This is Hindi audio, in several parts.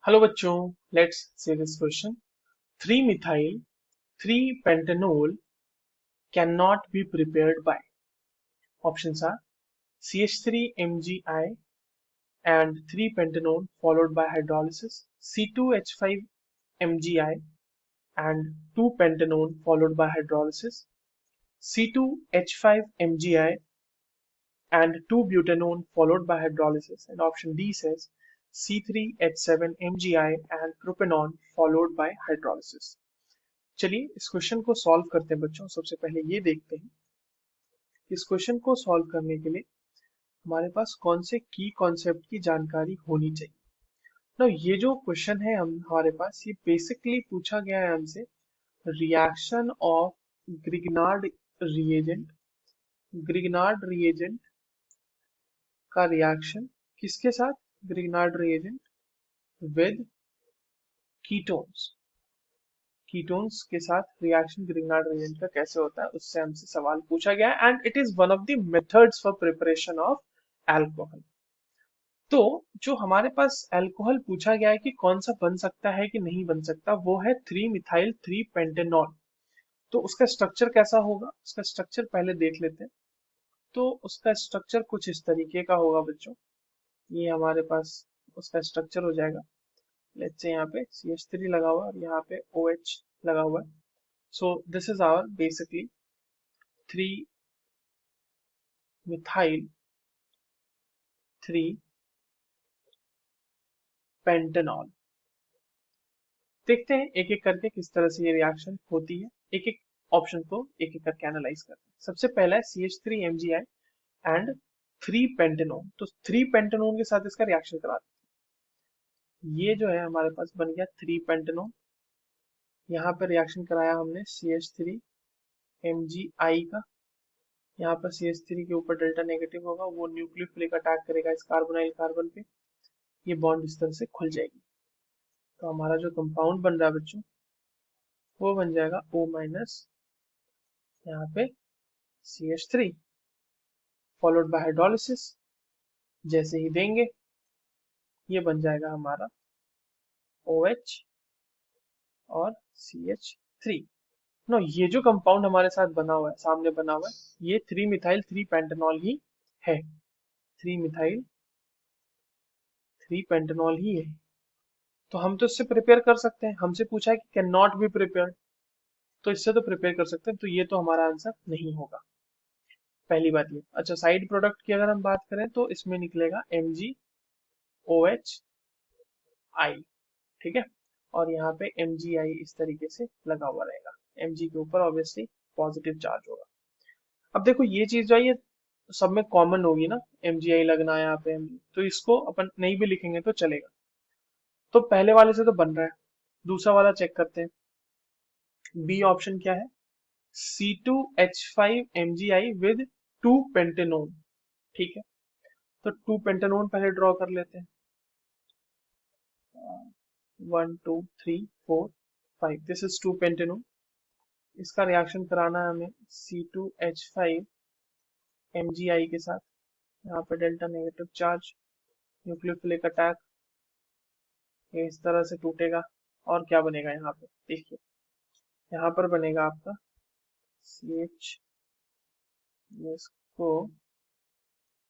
हेलो बच्चों, let's see this question. 3 methyl 3 pentanol cannot be prepared by options are CH3 MgI and 3 pentanol followed by hydrolysis, C2H5 MgI and 2 pentanol followed by hydrolysis, C2H5 MgI and 2 butanone followed by hydrolysis, and option D says C3H7 MgI and propanol followed by hydrolysis। चलिए इस क्वेश्चन को सॉल्व करते हैं बच्चों। सबसे पहले ये देखते हैं कि इस क्वेश्चन को सॉल्व करने के लिए हमारे पास कौन से की कॉन्सेप्ट की जानकारी होनी चाहिए। ना ये जो क्वेश्चन है हम हमारे पास ये बेसिकली पूछा गया है हमसे reaction of Grignard reagent. Grignard reagent का रिएक्शन किसके साथ? Grignard reagent with ketones. Ketones के साथ रिएक्शन ग्रिग्नार्ड रिएजेंट का कैसे होता है उससे हमसे सवाल पूछा गया है and it is one of the methods for preparation of alcohol. तो जो हमारे पास अल्कोहल पूछा गया है कि कौन सा बन सकता है कि नहीं बन सकता, वो है 3 मिथाइल 3 पेंटेनॉल। तो उसका स्ट्रक्चर कैसा होगा, उसका स्ट्रक्चर पहले देख लेते हैं। तो उसका स्ट्रक्चर कुछ इस तरीके का होगा बच्चों। ये हमारे पास उसका स्ट्रक्चर हो जाएगा। लेट्स से यहाँ पे CH3 लगा हुआ है और यहाँ पे OH लगा हुआ है। So this is our basically 3 methyl 3 pentanol. देखते हैं एक एक करके किस तरह से ये रिएक्शन होती है। एक एक ऑप्शन को एक एक करके एनालाइज करते हैं। सबसे पहला है CH3 MgI एंड 3 पेंटेनॉल। तो 3 पेंटेनॉल के साथ इसका रिएक्शन कराते हैं। ये जो है हमारे पास बन गया 3 पेंटेनॉल। यहाँ पर रिएक्शन कराया हमने CH3 MgI का। यहाँ पर CH3 के ऊपर डेल्टा नेगेटिव होगा, वो न्यूक्लियोफिलिक अटैक करेगा इस कार्बोनाइल कार्बन पे। ये बॉन्ड इस तरह से खुल जाएगी। तो हमारा जो कंपाउंड बन रहा है बच्चों वो बन जाएगा O-, यहाँ पे CH3 फॉलोड बाय हाइड्रोलिसिस। जैसे ही देंगे ये बन जाएगा हमारा OH और CH3। नो, ये जो कंपाउंड हमारे साथ बना हुआ है, सामने बना हुआ है, ये 3 मिथाइल 3 पेंटेनॉल ही है। 3 मिथाइल 3 पेंटेनॉल ही है। तो हम तो इससे प्रिपेयर कर सकते हैं। हमसे पूछा है कि कैन नॉट बी प्रिपेयर, तो इससे तो प्रिपेयर कर सकते हैं। तो ये तो हमारा आंसर नहीं होगा। पहली बात ये। अच्छा, साइड प्रोडक्ट की अगर हम बात करें तो इसमें निकलेगा MgOH I। ठीक है, और यहाँ पे MgI इस तरीके से लगा हुआ रहेगा। Mg के ऊपर ऑब्वियसली पॉजिटिव चार्ज होगा। अब देखो ये चीज जो है ये सब में कॉमन होगी ना, MgI लगना है यहाँ पे Mg, तो इसको अपन नहीं भी लिखेंगे तो चलेगा। तो पहले वाले से तो बन रहा है। दूसरा वाला चेक करते हैं। बी ऑप्शन क्या है? C2H5 MgI with 2 pentanone. ठीक है, तो 2 पेंटेनोन पहले ड्रॉ कर लेते हैं। 1 2 3 4 5, दिस इज 2 पेंटेनोन। इसका रिएक्शन कराना है हमें C2H5 MgI के साथ। यहाँ पे delta negative charge, nucleophilic attack, ये इस तरह से टूटेगा। और क्या बनेगा यहाँ पे देखिए, यहाँ पर बनेगा आपका CH, इसको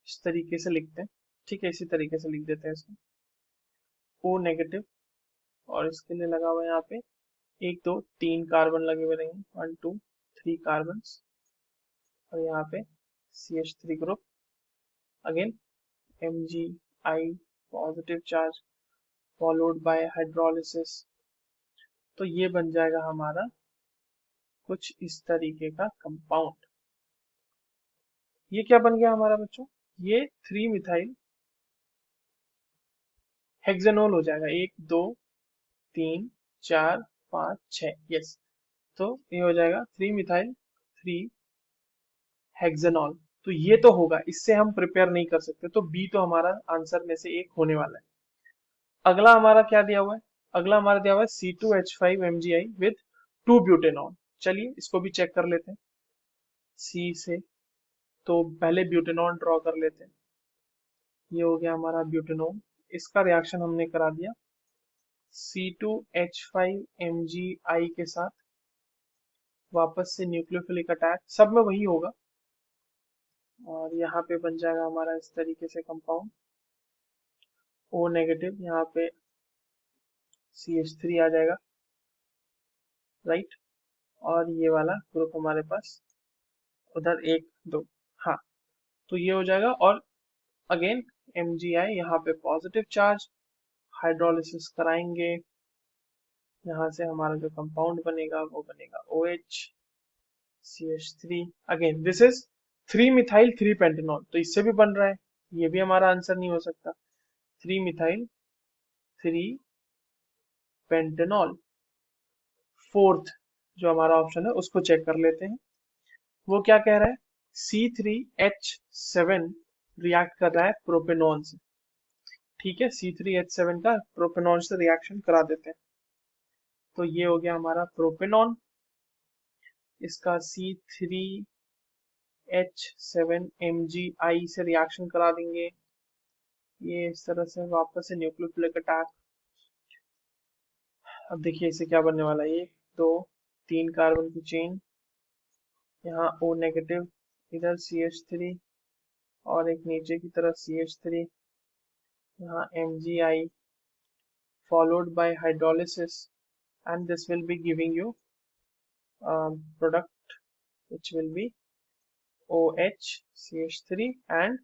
इस तरीके से लिखते हैं। ठीक है, इसी तरीके से लिख देते हैं इसको O-, और इसके लिए लगा हुआ है यहाँ पे 1 2 3 कार्बन लगे हुए रहेंगे, 1 2 3 कार्बन। और यहाँ पे CH3 group, again MgI positive charge followed by hydrolysis. तो ये बन जाएगा हमारा कुछ इस तरीके का कंपाउंड। ये क्या बन गया हमारा बच्चों? ये 3 मिथाइल हेक्सेनोल हो जाएगा। 1 2 3 4 5 6, यस। तो ये हो जाएगा 3 मिथाइल 3 हेक्सेनॉल। तो ये तो होगा, इससे हम प्रिपेयर नहीं कर सकते। तो बी तो हमारा आंसर में से एक होने वाला है। अगला हमारा क्या दिया हुआ है? अगला हमारा दिया हुआ है C2H5 MgI विद 2 ब्यूटेनॉल। चलिए इसको भी चेक कर लेते हैं सी से। तो पहले ब्यूटेनॉल ड्रॉ कर लेते हैं। ये हो गया हमारा ब्यूटेनॉल। इसका रिएक्शन हमने करा दिया C2H5MgI के साथ वापस से न्यूक्लियोफिलिक अटैक, सब में वही होगा, और यहाँ पे बन जाएगा हमारा इस तरीके से कंपाउंड O नेगेटिव, यहाँ पे CH3 आ जाएगा, राइट। और ये वाला ग्रुप हमारे पास उधर 1 2, हाँ, तो ये हो जाएगा। और अगेन MgI यहाँ पे पॉजिटिव चार्ज, हाइड्रोलिसिस कराएंगे, यहाँ से हमारा जो कंपाउंड बनेगा वो बनेगा OH CH3। Again this is 3 methyl 3 pentanol, तो इससे भी बन रहा है, ये भी हमारा आंसर नहीं हो सकता। 3 मिथाइल 3 पेंटेनॉल। फोर्थ जो हमारा ऑप्शन है उसको चेक कर लेते हैं, वो क्या कह रहा है, C3H7 रिएक्ट कर रहा है प्रोपेनॉन से, ठीक है, C3H7 का प्रोपेनॉन से रिएक्शन करा देते हैं। तो ये हो गया हमारा प्रोपेनॉन, इसका C3H7MgI से रिएक्शन करा देंगे, ये इस तरह से वापस से न्यूक्लियोफिलिक अटैक। अब देखिए इसे क्या बनने वाला है, 1 2 3 कार्बन की चेन, यहाँ O नेगेटिव, इधर CH3 और एक नीचे की तरफ CH3, यहाँ MgI followed by hydrolysis, and this will be giving you product which will be OH CH3 and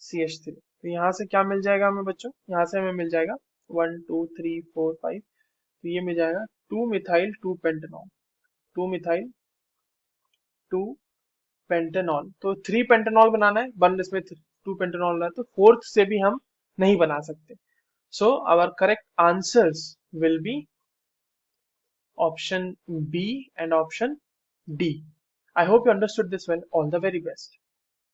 CH3। तो यहाँ से क्या मिल जाएगा हमें बच्चों, यहाँ से हमें मिल जाएगा 1 2 3 4 5, तो ये मिल जाएगा 2 मिथाइल 2 पेंटेनॉल, 2 मिथाइल 2 पेंटेनॉल। तो 3 पेंटेनॉल बनाना है, वन इसमें 2 पेंटेनॉल है, तो फोर्थ से भी हम नहीं बना सकते। So our correct answers will be option B and option D. I hope you understood this well. All the very best.